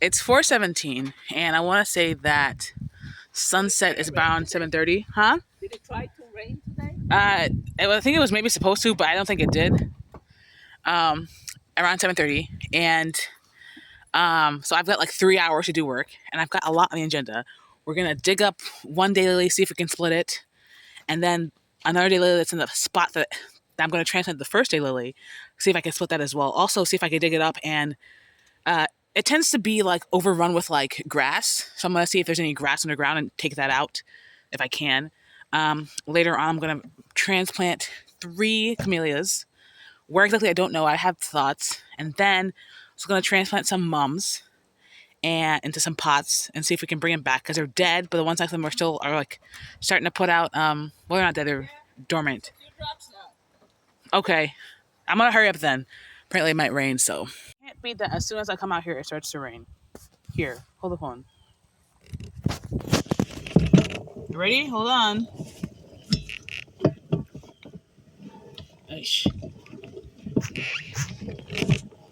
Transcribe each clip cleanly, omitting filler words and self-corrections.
It's 4:17, and I want to say that sunset is around 7:30. Huh? Did it try to rain today? I think it was maybe supposed to, but I don't think it did. Um, Around 7:30, and so I've got like 3 hours to do work, and I've got a lot on the agenda. We're gonna dig up one daylily, see if we can split it, and then another daylily that's in the spot that I'm gonna transplant the first daylily, see if I can split that as well. Also, see if I can dig it up and uh, it tends to be like overrun with like grass. So I'm gonna see if there's any grass underground and take that out if I can. Later on, I'm gonna transplant 3 camellias. Where exactly I don't know. I have thoughts, and then I'm just gonna transplant some mums and into some pots and see if we can bring them back because they're dead. But the ones next to them are like starting to put out. Well, they're not dead. They're dormant. Okay, I'm gonna hurry up then. Apparently, it might rain, so can't beat that. As soon as I come out here, it starts to rain. Here, hold the phone. You ready? Hold on. Aish.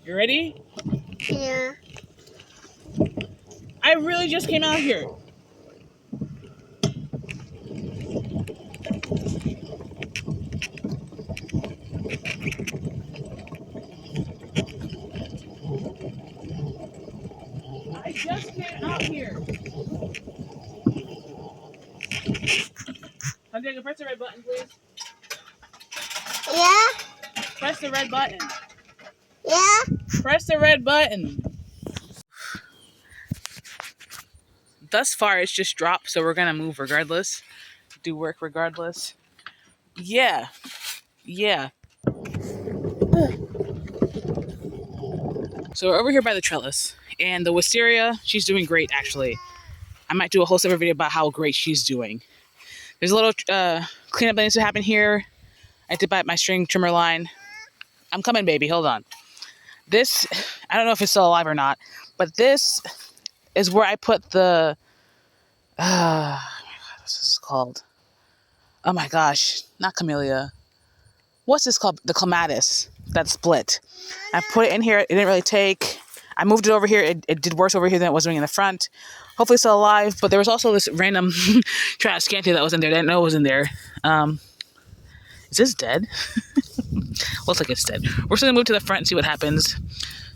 You ready? Yeah. I really just came out here. I just came out here. Okay, press the red button, please. Yeah. Press the red button. Yeah. Press the red button. Thus far, it's just dropped, so we're gonna move regardless. Do work regardless. Yeah. Yeah. So we're over here by the trellis, and the wisteria, she's doing great, actually. I might do a whole separate video about how great she's doing. There's a little cleanup that needs to happen here. I did buy my string trimmer line. I'm coming, baby. Hold on. This, I don't know if it's still alive or not, but this is where I put the, what's this called? Oh my gosh, not camellia. What's this called? The clematis that split. I put it in here. It didn't really take. I moved it over here. It did worse over here than it was doing in the front. Hopefully it's still alive, but there was also this random Transplanting that was in there. I didn't know it was in there. Is this dead? Looks like it's dead. We're still gonna move to the front and see what happens.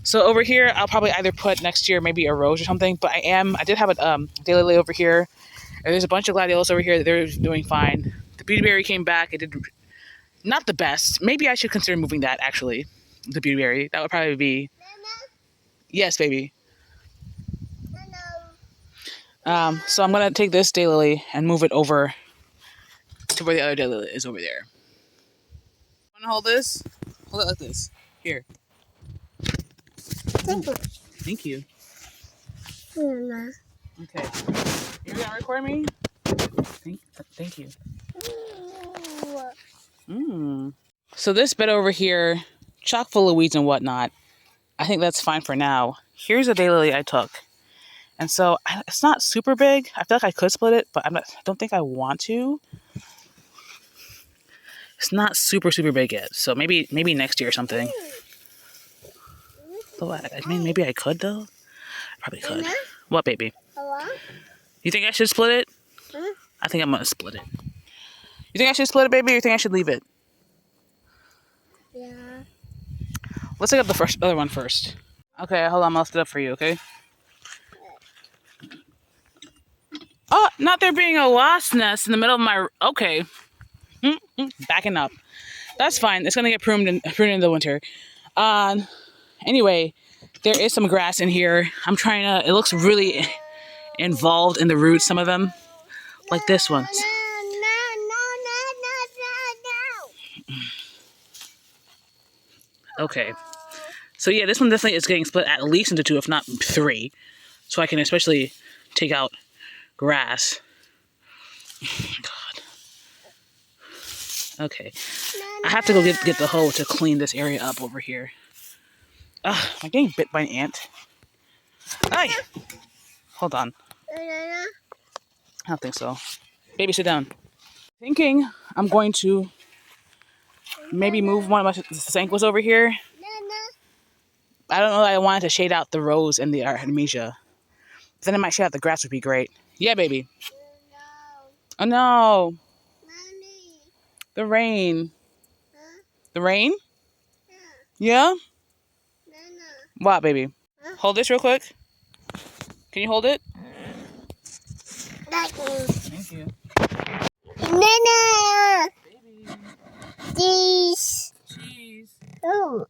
So over here, I'll probably either put next year maybe a rose or something. But I did have a daylily over here. And there's a bunch of gladiolus over here. They're doing fine. The beautyberry came back. It did not the best. Maybe I should consider moving that actually. The beautyberry. That would probably be. Yes, baby. So I'm gonna take this daylily and move it over to where the other daylily is over there. Wanna hold this? Hold it like this. Here. Thank you. Okay. You're gonna record me? Thank you. So this bed over here, chock full of weeds and whatnot. I think that's fine for now. Here's a daylily I took. And so it's not super big. I feel like I could split it, but I don't think I want to. It's not super big yet. So maybe next year or something. So I mean, maybe I could though. I probably could. What, baby? You think I should split it? I think I'm gonna split it. You think I should split it, baby, or you think I should leave it? Yeah. Let's pick up the other one first. Okay, hold on. I'll lift it up for you, okay? Oh, not there being a wasp nest in the middle of my... Okay. Backing up. That's fine. It's going to get pruned in the winter. Anyway, there is some grass in here. I'm trying to... It looks really involved in the roots, some of them. Like this one. No. Okay. So yeah, this one definitely is getting split at least into 2, if not 3. So I can especially take out grass. God. Okay. I have to go get the hoe to clean this area up over here. Am I getting bit by an ant? Hey! Hold on. I don't think so. Baby, sit down. Thinking I'm going to maybe move one of my Senquas over here. I don't know that I wanted to shade out the rose and the artemisia. Then I might shade out the grass would be great. Yeah, baby. No. Oh no. Mommy. The rain. Huh? The rain? Yeah. Yeah? Nana. What, baby? Huh? Hold this real quick. Can you hold it? Like Thank you. Nana. Baby. Cheese. Cheese. Oh.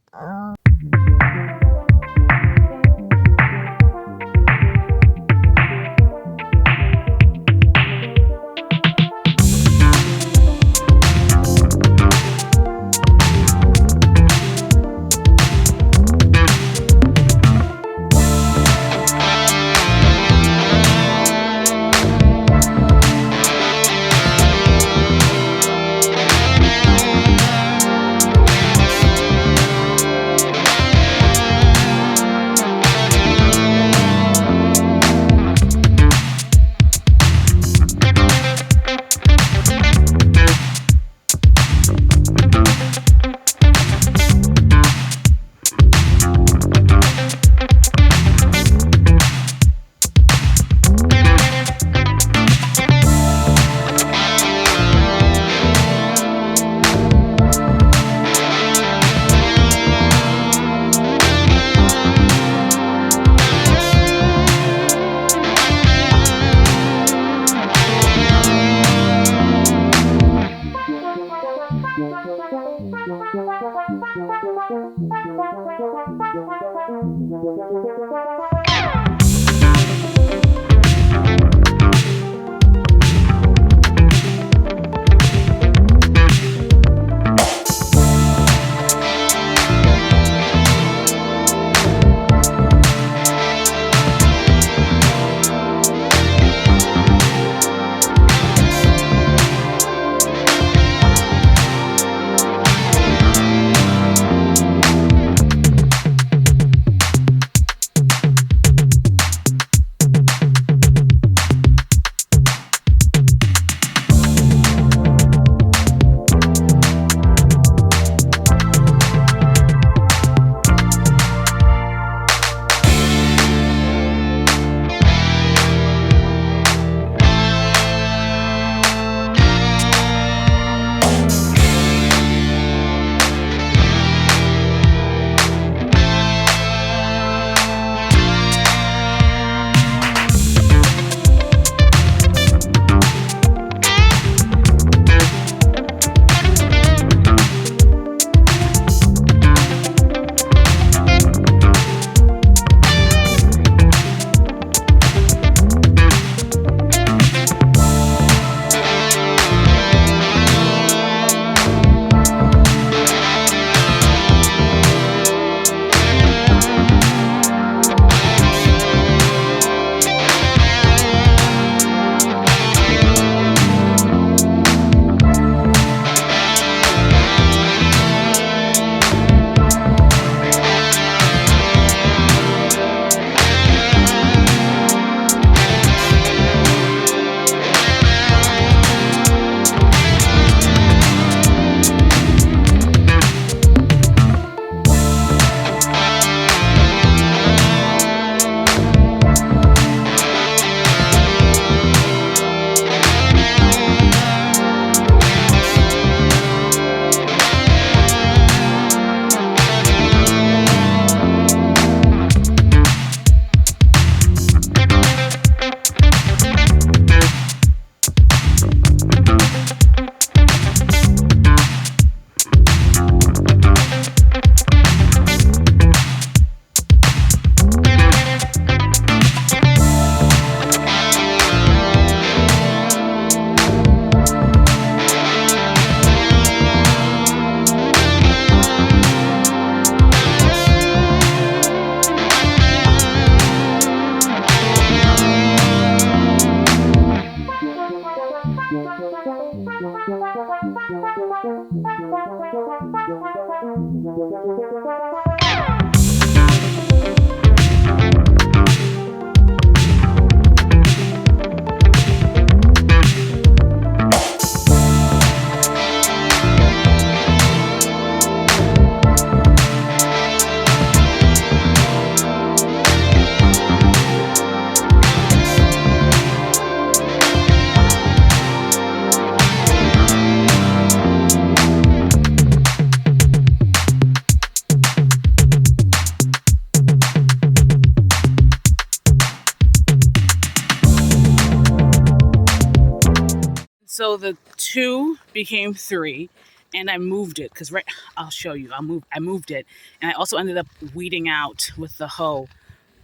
So the 2 became 3, and I moved it because I'll show you. I moved it, and I also ended up weeding out with the hoe.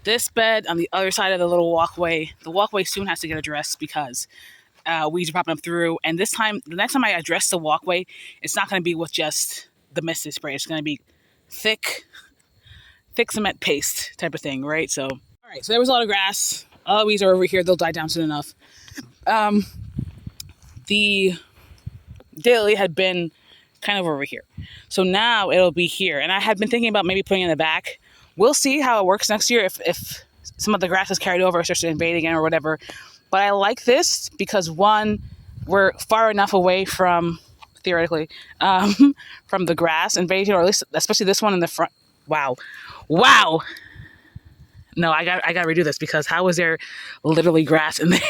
This bed on the other side of the little walkway. The walkway soon has to get addressed because weeds are popping up through. And this time, the next time I address the walkway, it's not going to be with just the misted spray. It's going to be thick cement paste type of thing, right? So, all right. So there was a lot of grass. All the weeds are over here. They'll die down soon enough. The daily had been kind of over here. So now it'll be here. And I had been thinking about maybe putting it in the back. We'll see how it works next year if some of the grass is carried over or starts to invade again or whatever. But I like this because, one, we're far enough away from, theoretically, from the grass invading, or at least, especially this one in the front. Wow. No, I got to redo this because how is there literally grass in there?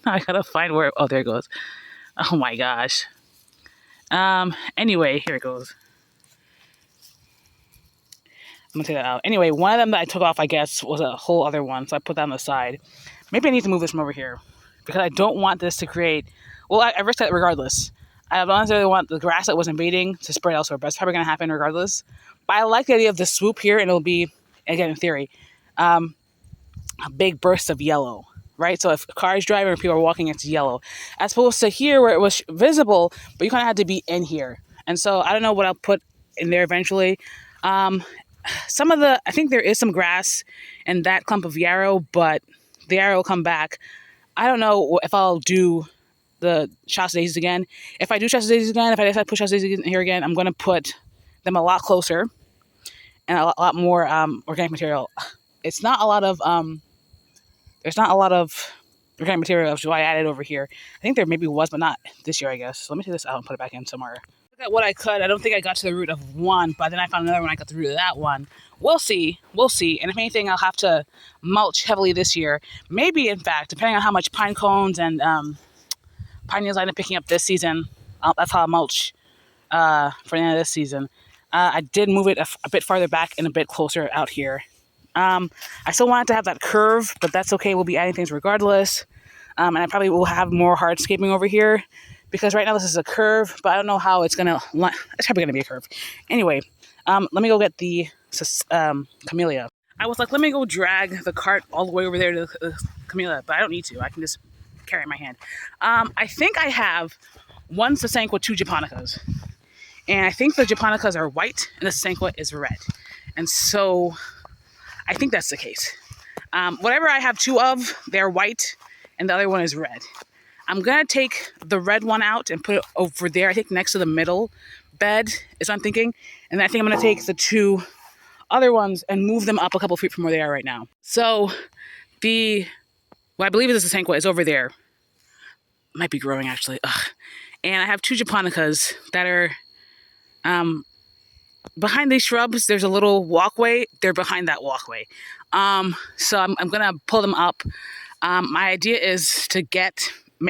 I got to find where, oh, there it goes. Oh my gosh. Anyway, here it goes. I'm gonna take that out. Anyway, one of them that I took off, I guess, was a whole other one, so I put that on the side. Maybe I need to move this from over here because I don't want this to create. Well, I risked that regardless. I don't necessarily want the grass that was invading to spread elsewhere, but it's probably gonna happen regardless. But I like the idea of the swoop here, and it'll be, again, in theory, a big burst of yellow, right? So if a car is driving or people are walking, it's yellow, as opposed to here where it was visible, but you kind of had to be in here. And so I don't know what I'll put in there eventually. I think there is some grass in that clump of yarrow, but the yarrow will come back. I don't know if I'll do the Shasta daisies again. If I do Shasta daisies again, if I decide to put Shasta daisies in here again, I'm going to put them a lot closer and a lot more organic material. It's not a lot of, there's not a lot of organic material, which is why I added over here. I think there maybe was, but not this year, I guess. So let me take this out and put it back in somewhere. Look at what I could. I don't think I got to the root of one, but then I found another one. I got to the root of that one. We'll see. And if anything, I'll have to mulch heavily this year. Maybe, in fact, depending on how much pine cones and pine needles I end up picking up this season, that's how I'll mulch for the end of this season. I did move it a bit farther back and a bit closer out here. I still wanted to have that curve, but that's okay. We'll be adding things regardless. And I probably will have more hardscaping over here because right now this is a curve, but I don't know how it's going to, it's probably going to be a curve. Anyway, let me go get the camellia. I was like, let me go drag the cart all the way over there to the camellia, but I don't need to. I can just carry it in my hand. I think I have one sasanqua, 2 japonicas. And I think the japonicas are white and the sasanqua is red. And so I think that's the case. Whatever I have 2 of, they're white and the other one is red. I'm going to take the red one out and put it over there. I think next to the middle bed is what I'm thinking. And I think I'm going to take the 2 other ones and move them up a couple feet from where they are right now. So what I believe is the sasanqua is over there. Might be growing actually. Ugh. And I have 2 japonicas that are behind these shrubs. There's a little walkway. They're behind that walkway. So I'm going to pull them up. My idea is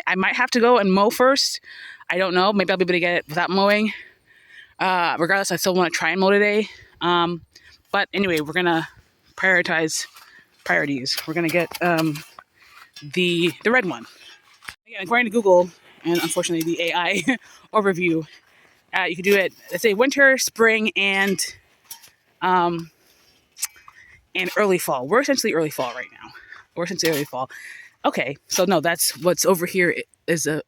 I might have to go and mow first. I don't know. Maybe I'll be able to get it without mowing. Regardless, I still want to try and mow today. But anyway, we're going to priorities. We're going to get the red one. Again, according to Google, and unfortunately the AI overview, you can do it, let's say winter, spring, and early fall. We're essentially early fall right now. Okay, so no, that's what's over here is a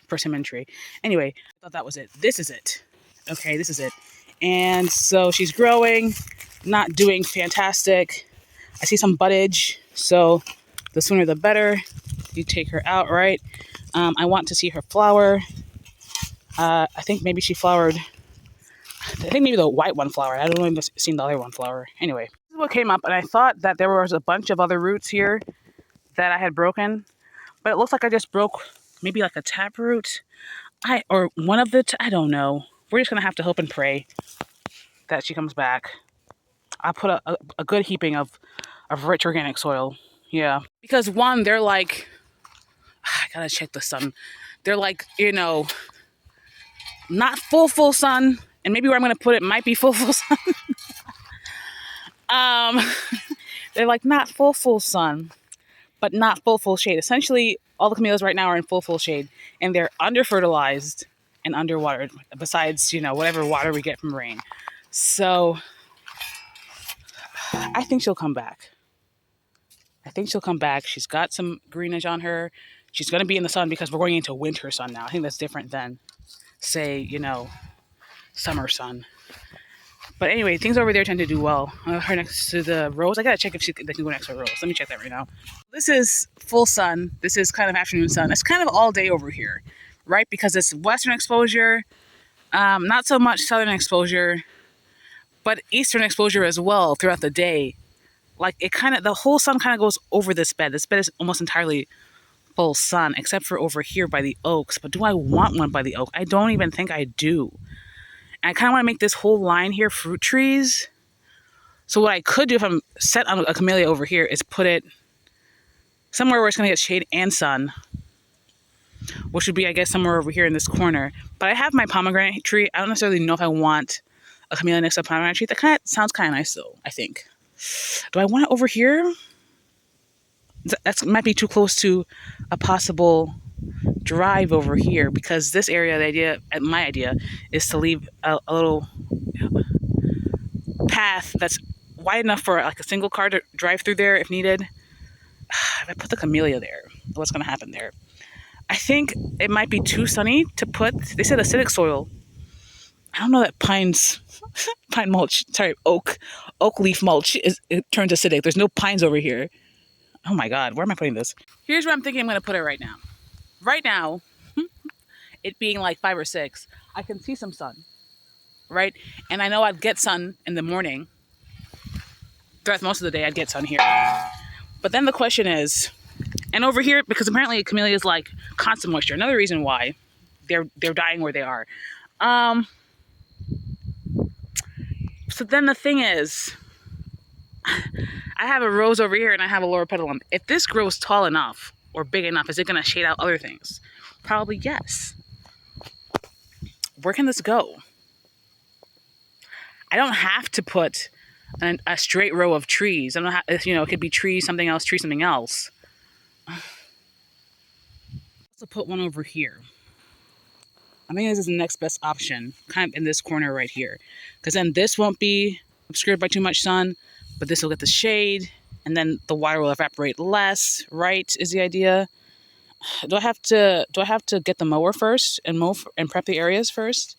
persimmon tree. Anyway, I thought that was it. This is it. Okay, this is it. And so she's growing, not doing fantastic. I see some buddage, so the sooner the better. You take her out, right? I want to see her flower. I think maybe she flowered. I think maybe the white one flowered. I don't know if I've seen the other one flower. Anyway, this is what came up, and I thought that there was a bunch of other roots here that I had broken, but it looks like I just broke maybe like a taproot. Or one of I don't know. We're just gonna have to hope and pray that she comes back. I'll put a good heaping of rich organic soil. Yeah, because one, they're like, I gotta check the sun. They're like, not full sun, and maybe where I'm gonna put it might be full sun. They're like not full sun, but not full shade. Essentially, all the camellias right now are in full shade, and they're under fertilized and underwatered. Besides, whatever water we get from rain. So I think she'll come back. She's got some greenage on her. She's going to be in the sun because we're going into winter sun now. I think that's different than, say, summer sun. But anyway, things over there tend to do well. Her next to the rose. I gotta check if they can go next to the rose. Let me check that right now. This is full sun. This is kind of afternoon sun. It's kind of all day over here, right? Because it's western exposure, not so much southern exposure, but eastern exposure as well throughout the day. Like the whole sun kind of goes over this bed. This bed is almost entirely full sun, except for over here by the oaks. But do I want one by the oak? I don't even think I do. And I kind of want to make this whole line here fruit trees. So what I could do if I'm set on a camellia over here is put it somewhere where it's going to get shade and sun, which would be, I guess, somewhere over here in this corner. But I have my pomegranate tree. I don't necessarily know if I want a camellia next to a pomegranate tree. That kind of sounds kind of nice, though, I think. Do I want it over here? That might be too close to a possible drive over here, because this area, my idea is to leave a little path that's wide enough for like a single car to drive through there if needed. If I put the camellia there, what's going to happen there? I think it might be too sunny to put. They said acidic soil. I don't know that pine oak leaf mulch it turns acidic. There's no pines over here. Oh my God, where am I putting this? Here's where I'm thinking I'm going to put it right now. Right now, it being like 5 or 6, I can see some sun, right? And I know I'd get sun in the morning. Throughout most of the day, I'd get sun here. But then the question is, and over here, because apparently camellias like constant moisture. Another reason why they're dying where they are. So then the thing is, I have a rose over here and I have a loropetalum. If this grows tall enough or big enough, is it going to shade out other things? Probably yes. Where can this go? I don't have to put a straight row of trees. I don't have, it could be tree, something else, tree, something else. Also put one over here. I think this is the next best option, kind of in this corner right here. Because then this won't be obscured by too much sun, but this will get the shade, and then the water will evaporate less, right, is the idea. Do I have to get the mower first and and prep the areas first?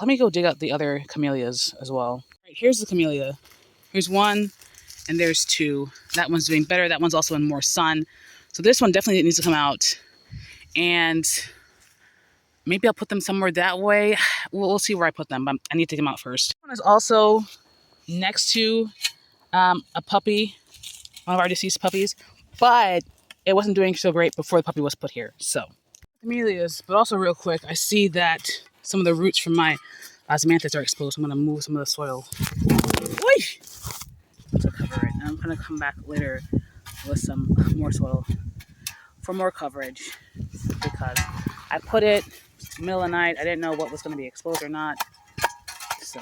Let me go dig out the other camellias as well. Right, here's the camellia. Here's one, and there's 2. That one's doing better. That one's also in more sun. So this one definitely needs to come out. And maybe I'll put them somewhere that way. We'll see where I put them, but I need to take them out first. This one is also next to a puppy, one of our deceased puppies, but it wasn't doing so great before the puppy was put here. So, camellias, but also real quick, I see that some of the roots from my osmanthus are exposed. I'm going to move some of the soil. To cover it. And I'm going to come back later with some more soil for more coverage, because I put it middle of the night. I didn't know what was going to be exposed or not. So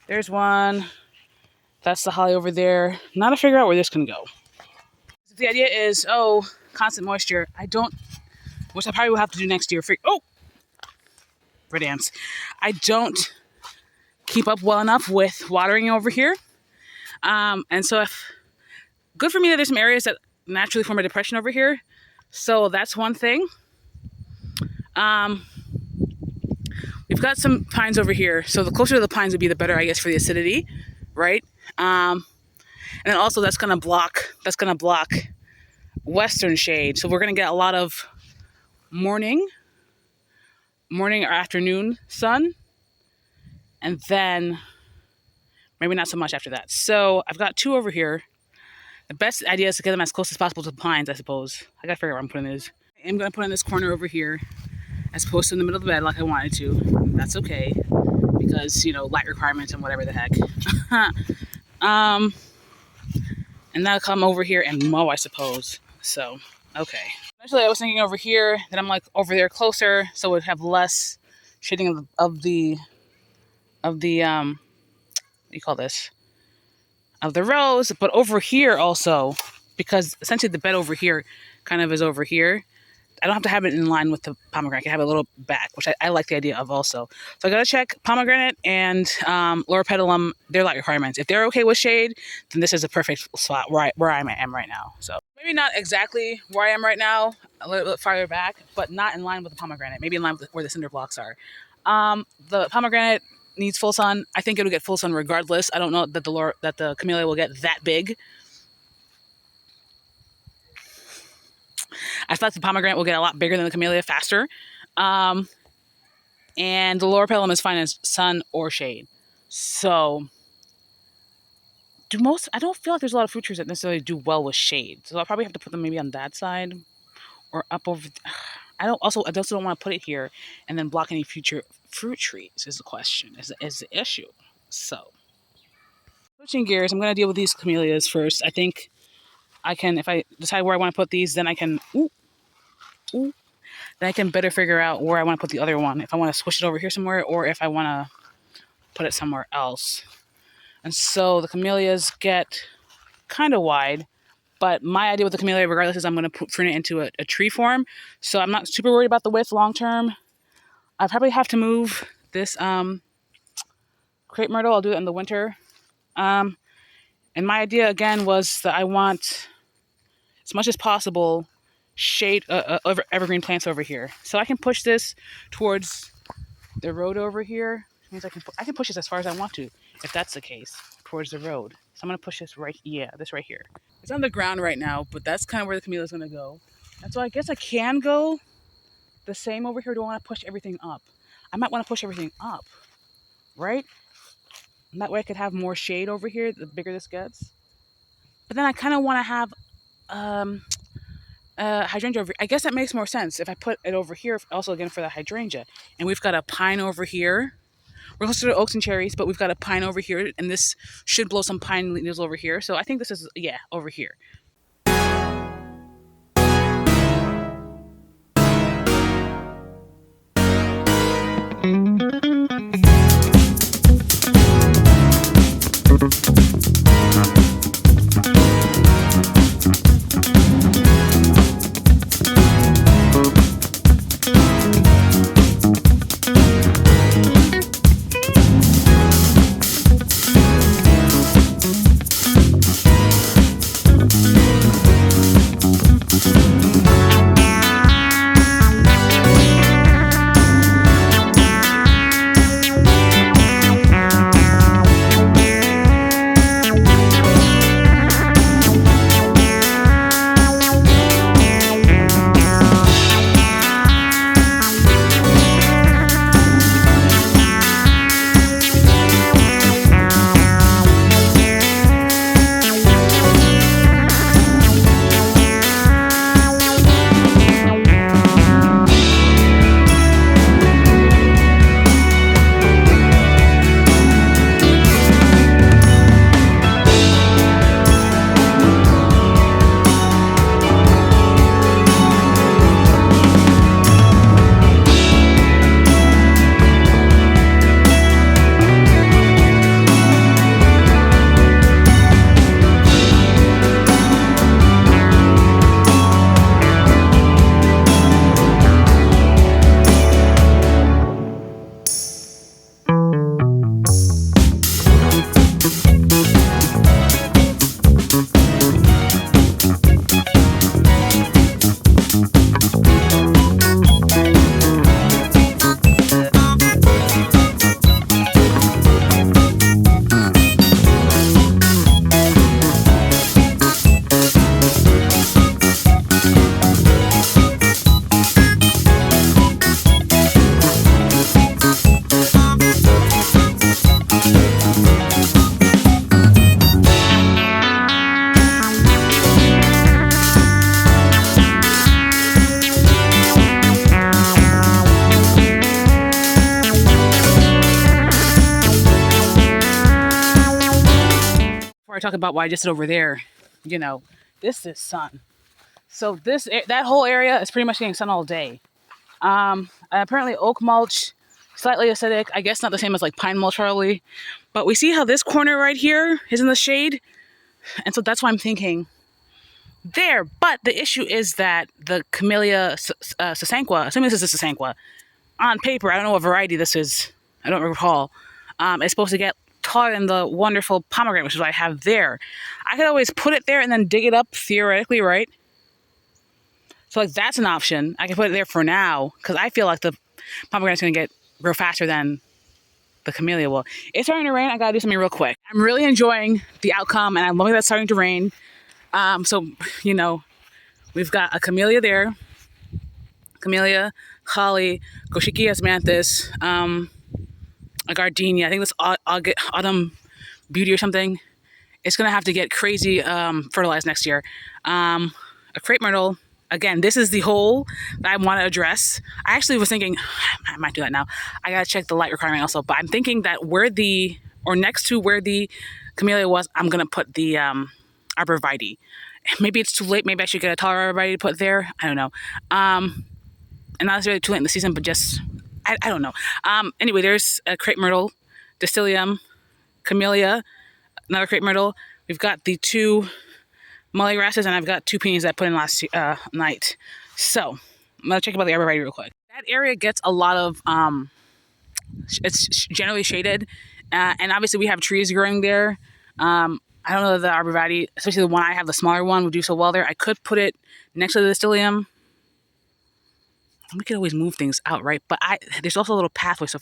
there's one. That's the holly over there. Now to figure out where this can go. So the idea is, constant moisture. Which I probably will have to do next year. Red ants. I don't keep up well enough with watering over here. And so good for me that there's some areas that naturally form a depression over here. So that's one thing. We've got some pines over here. So the closer to the pines would be the better, I guess, for the acidity, right? And then also that's gonna block western shade. So we're gonna get a lot of morning or afternoon sun, and then maybe not so much after that. So I've got 2 over here. The best idea is to get them as close as possible to the pines, I suppose. I gotta figure out where I'm putting these. I'm gonna put in this corner over here as opposed to in the middle of the bed like I wanted to. That's okay, because light requirements and whatever the heck. And that'll come over here and mow, I suppose. So okay. Actually, I was thinking over here that I'm like over there closer, so it would have less shading of the what do you call this? of the rows. But over here also, because essentially the bed over here kind of is over here, I don't have to have it in line with the pomegranate. I can have it a little back, which I like the idea of also. So I got to check pomegranate and loropetalum, their light requirements. If they're okay with shade, then this is a perfect spot where I am right now. So maybe not exactly where I am right now, a little bit farther back, but not in line with the pomegranate. Maybe in line with where the cinder blocks are. The pomegranate needs full sun. I think it'll get full sun regardless. I don't know that the camellia will get that big. I feel like the pomegranate will get a lot bigger than the camellia faster. And the loropetalum is fine as sun or shade. So I don't feel like there's a lot of fruit trees that necessarily do well with shade. So I'll probably have to put them maybe on that side or up over. I also don't want to put it here and then block any future fruit trees is the question, is the issue. So switching gears, I'm going to deal with these camellias first. I think I can, if I decide where I want to put these, then I can, then I can better figure out where I want to put the other one. If I want to switch it over here somewhere or if I want to put it somewhere else. And so the camellias get kind of wide, but my idea with the camellia, regardless, is I'm going to prune it into a tree form. So I'm not super worried about the width long term. I probably have to move this crepe myrtle. I'll do it in the winter. And my idea, again, was that I want, as much as possible, shade evergreen plants over here. So I can push this towards the road over here. Which means I can push this as far as I want to, if that's the case, towards the road. So I'm going to push this this right here. It's on the ground right now, but that's kind of where the camellia is going to go. And so I guess I can go the same over here. Do I want to push everything up? I might want to push everything up, right? And that way I could have more shade over here, the bigger this gets. But then I kind of want to have hydrangea over here. I guess that makes more sense if I put it over here, also again for the hydrangea. And we've got a pine over here. We're closer to oaks and cherries, but we've got a pine over here, and this should blow some pine needles over here. So I think this is, over here. Before I talk about why I just sit over there, this is sun. So that whole area is pretty much getting sun all day. Apparently oak mulch, slightly acidic. I guess not the same as like pine mulch probably. But we see how this corner right here is in the shade. And so that's why I'm thinking there. But the issue is that the Camellia sasanqua, assuming this is a sasanqua, on paper, I don't know what variety this is, I don't recall, it's supposed to get taller than the wonderful pomegranate, which is what I have there. I could always put it there and then dig it up, theoretically, right? So like that's an option. I can put it there for now because I feel like the pomegranate's going to grow faster than the camellia will. It's starting to rain. I got to do something real quick. I'm really enjoying the outcome, and I'm loving that it's starting to rain. So, we've got a camellia there, camellia, holly, Goshiki asmanthus, a gardenia. I think this autumn beauty or something. It's going to have to get crazy fertilized next year. A crepe myrtle. Again, this is the hole that I want to address. I actually was thinking, I might do that now. I got to check the light requirement also. But I'm thinking that next to where the camellia was, I'm going to put the arborvitae. Maybe it's too late. Maybe I should get a taller arborvitae to put there. I don't know. And not necessarily too late in the season, but just, I don't know. Anyway, there's a crepe myrtle, Distilium, camellia, another crepe myrtle. We've got the two molly grasses, and I've got two peonies that I put in last night. So I'm gonna check about the arborvitae real quick. That area gets a lot of it's generally shaded, and obviously we have trees growing there. I don't know that the arborvitae, especially the one I have, the smaller one, would do so well there. I could put it next to the Distilium. We could always move things out, right? But there's also a little pathway, so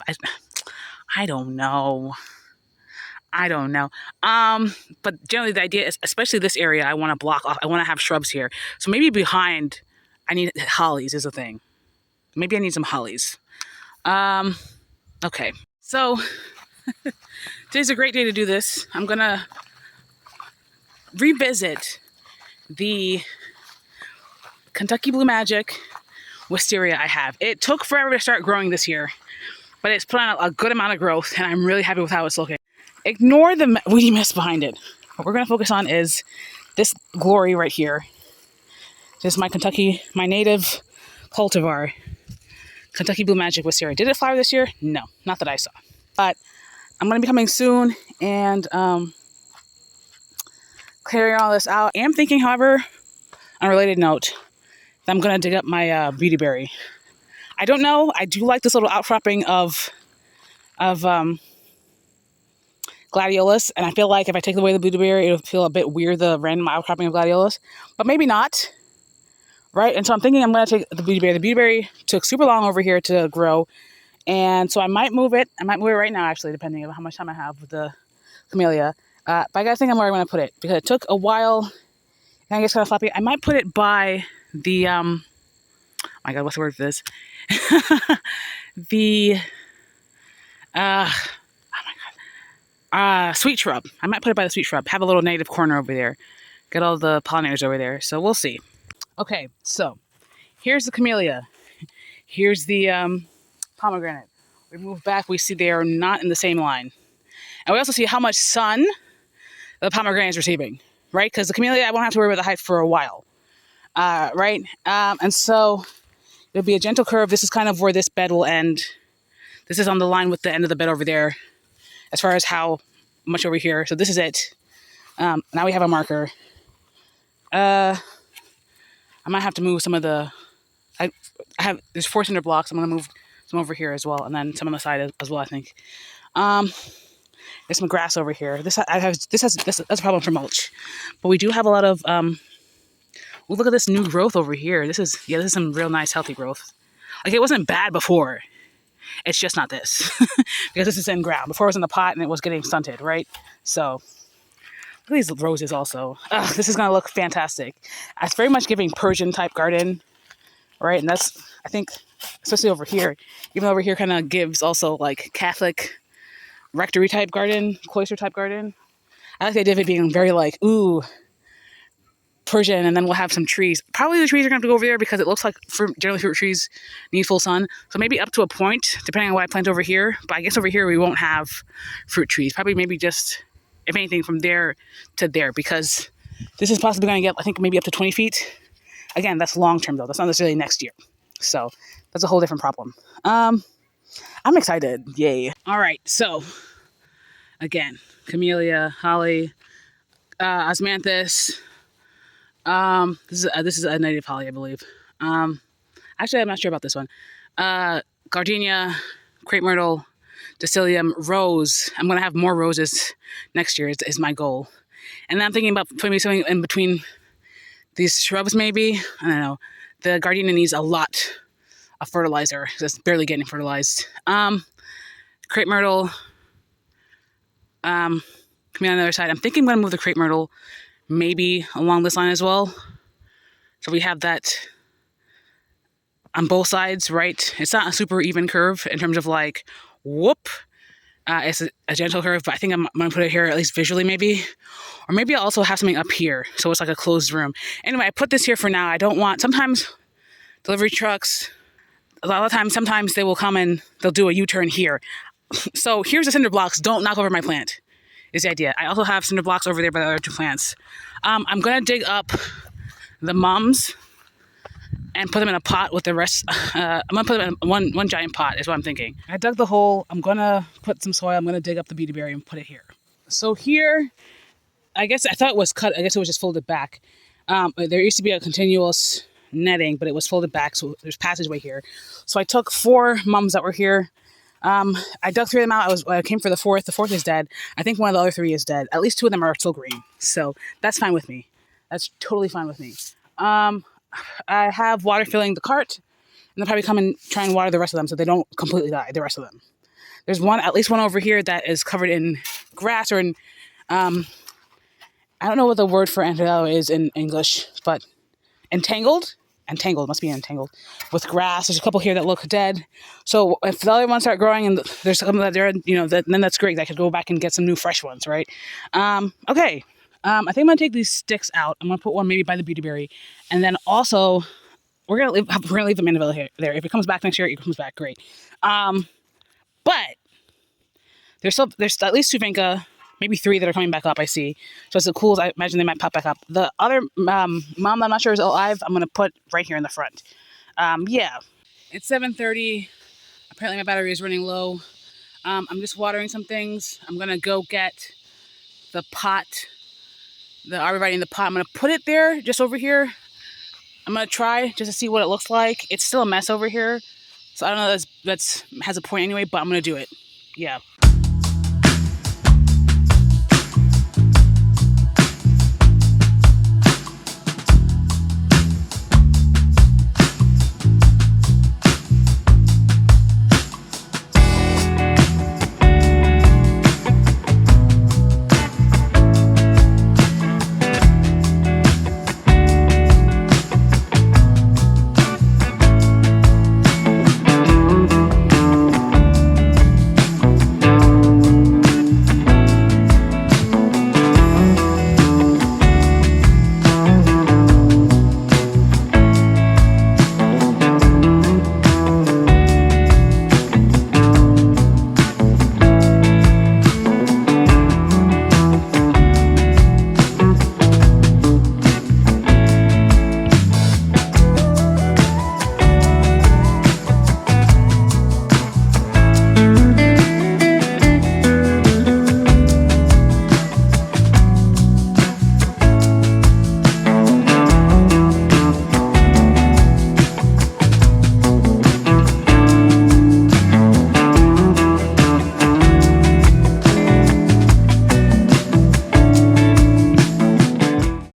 I don't know. But generally the idea is, especially this area, I want to block off. I want to have shrubs here. So maybe behind, I need hollies is a thing. Maybe I need some hollies. Okay. So today's a great day to do this. I'm going to revisit the Kentucky Blue Magic wisteria I have. It took forever to start growing this year, but it's put on a good amount of growth, and I'm really happy with how it's looking. Ignore the weedy mess behind it. What we're going to focus on is this glory right here. This is my native cultivar, Kentucky Blue Magic wisteria. Did it flower this year? No, not that I saw. But I'm going to be coming soon and clearing all this out. I am thinking, however, on a related note, that I'm going to dig up my beautyberry. I don't know. I do like this little outcropping of gladiolus, and I feel like if I take away the beautyberry, it'll feel a bit weird, the random outcropping of gladiolus, but maybe not, right? And so I'm thinking I'm going to take the beautyberry. The beautyberry took super long over here to grow, and so I might move it. I might move it right now, actually, depending on how much time I have with the camellia. But I got to think I'm where I want to put it, because it took a while, and I guess kind of floppy. I might put it by the, oh my God, what's the word for this? The, sweet shrub. I might put it by the sweet shrub. Have a little native corner over there. Get all the pollinators over there. So we'll see. Okay, so here's the camellia. Here's the pomegranate. We move back. We see they are not in the same line. And we also see how much sun the pomegranate is receiving, right? Because the camellia, I won't have to worry about the height for a while, right? And so it'll be a gentle curve. This is kind of where this bed will end. This is on the line with the end of the bed over there, as far as how much over here. So this is it. Now we have a marker. I might have to move some of the, there's 4 cinder blocks. I'm going to move some over here as well. And then some on the side as well, I think. There's some grass over here. That's a problem for mulch. But we do have a lot of, look at this new growth over here. This is some real nice, healthy growth. Like, it wasn't bad before. It's just not this, because this is in ground. Before it was in the pot and it was getting stunted, right? So look at these roses also. Ugh, this is going to look fantastic. It's very much giving Persian type garden, right? And that's, I think, especially over here, even over here kind of gives also like Catholic rectory type garden, cloister type garden. I like the idea of it being very like, ooh, Persian, and then we'll have some trees. Probably the trees are going to have to go over there because it looks like generally fruit trees need full sun. So maybe up to a point, depending on what I plant over here. But I guess over here we won't have fruit trees. Probably maybe just, if anything, from there to there, because this is possibly going to get, I think, maybe up to 20 feet. Again, that's long term though. That's not necessarily next year. So that's a whole different problem. I'm excited. Yay. All right. So again, camellia, holly, osmanthus. This is a native holly, I believe. Actually, I'm not sure about this one. Gardenia, crepe myrtle, Decilium, rose. I'm gonna have more roses next year. Is my goal. And then I'm thinking about putting something in between these shrubs, maybe. I don't know. The gardenia needs a lot of fertilizer. It's barely getting fertilized. Crepe myrtle. Coming on the other side. I'm thinking I'm gonna move the crepe myrtle maybe along this line as well. So we have that on both sides, right? It's not a super even curve in terms of like, whoop. It's a gentle curve, but I think I'm going to put it here at least visually maybe. Or maybe I'll also have something up here, so it's like a closed room. Anyway, I put this here for now. I don't want, sometimes delivery trucks, a lot of times, sometimes they will come and they'll do a U-turn here. So here's the cinder blocks. Don't knock over my plant, is the idea. I also have cinder blocks over there by the other two plants. I'm going to dig up the mums and put them in a pot with the rest. I'm going to put them in one giant pot is what I'm thinking. I dug the hole. I'm going to put some soil. I'm going to dig up the beautyberry and put it here. So here, I guess I thought it was cut. I guess it was just folded back. There used to be a continuous netting, but it was folded back. So there's passageway here. So I took 4 mums that were here. I dug 3 of them out. I came for the 4th. The 4th is dead. I think one of the other 3 is dead. At least 2 of them are still green. So that's fine with me. That's totally fine with me. I have water filling the cart, and they'll probably come and try and water the rest of them so they don't completely die, the rest of them. There's at least one over here that is covered in grass or in, I don't know what the word for anthello is in English, but entangled? Entangled, must be entangled with grass. There's a couple here that look dead. So if the other ones start growing and there's some that they're, then that's great. I could go back and get some new fresh ones, right? Okay. I think I'm gonna take these sticks out. I'm gonna put one maybe by the beautyberry, and then also we're gonna leave them in there. If it comes back next year, it comes back great. But there's at least 2 vinca, maybe 3 that are coming back up. I see. So it's cool. I imagine they might pop back up. The other mom, I'm not sure is alive. I'm gonna put right here in the front. Yeah. It's 7:30. Apparently my battery is running low. I'm just watering some things. I'm gonna go get the pot. The arborvitae in the pot. I'm going to put it there, just over here. I'm going to try just to see what it looks like. It's still a mess over here. So I don't know if that has a point anyway, but I'm going to do it. Yeah.